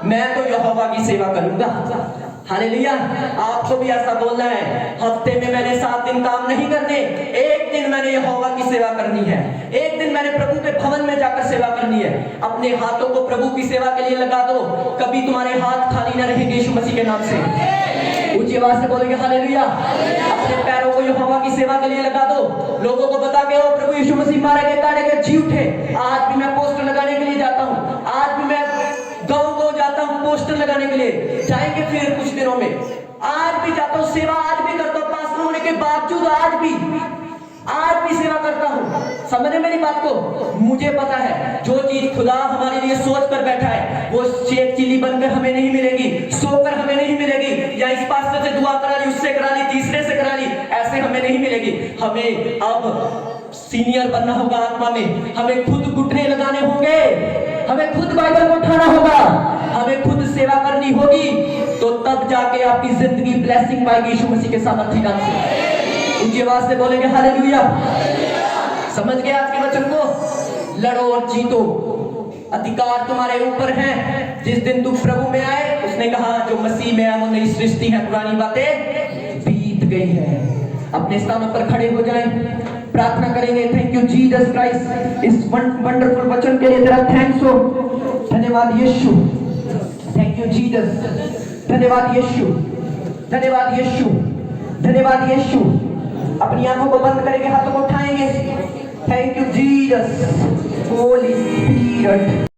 मैं तो यहोवा की सेवा करूंगा। हालेलुया। आपको भी ऐसा बोलना है, हफ्ते में मैंने 7 दिन काम नहीं करने, एक दिन मैंने यहोवा की सेवा करनी है, एक दिन मैंने प्रभु के भवन में जाकर सेवा करनी है। अपने हाथों को प्रभु की सेवा के लिए लगा दो, कभी तुम्हारे हाथ खाली ना रहेंगे यीशु मसीह के नाम से। ऊंची आवाज से बोलेंगे हालेलुया। अपने पैरों को यहोवा की सेवा के लिए लगा दो, लोगों को बता के, ओ प्रभु यीशु मसीह मारे गए, काटे गए, जी उठे। आज भी मैं पोस्टर लगाने के लिए जाता हूँ, आज भी मैं गाँव जाता हूँ पोस्टर लगाने के लिए, जाएंगे फिर कुछ दिनों में। आज भी जाता हूँ, सेवा आज भी करता हूँ, पास्टर होने के बावजूद आज भी सेवा करता हूँ। समझे मेरी बात को? मुझे पता है जो चीज खुदा हमारे लिए सोच कर बैठा है वो शेख चिल्ली बनकर हमें नहीं मिलेगी, सोकर हमें नहीं मिलेगी, या इस पास्टर से दुआ करा ली, उससे करा ली, तीसरे से करा ली, ऐसे हमें नहीं मिलेगी। हमें अब सीनियर बनना होगा आत्मा में, हमें खुद घुटने लगाने होंगे, हमें खुद बाइबल को उठाना होगा, हमें खुद सेवा करनी होगी, तो तब जाके आपकी जिंदगी ब्लेसिंग पाएगी यीशु मसीह के सामर्थ्य नाम से। ऊंची आवाज से बोलेंगे हालेलुया। समझ गए आज के वचन को? लड़ो और जीतो, अधिकार तुम्हारे ऊपर है। जिस दिन तुम प्रभु में आए, उसने कहा जो मसीह में है वो नई सृष्टि है, पुरानी बातें बीत गई है। अपने स्थानों पर खड़े हो जाएं, प्रार्थना करेंगे। थैंक यू जीसस क्राइस्ट, इस वंडरफुल वचन के लिए तेरा थैंक्स हो। धन्यवाद यीशु, थैंक यू जीसस, धन्यवाद यीशु, धन्यवाद यीशु, धन्यवाद यीशु। अपनी आंखों को बंद करेंगे, हाथों को उठाएंगे। Thank you Jesus, Holi spirit.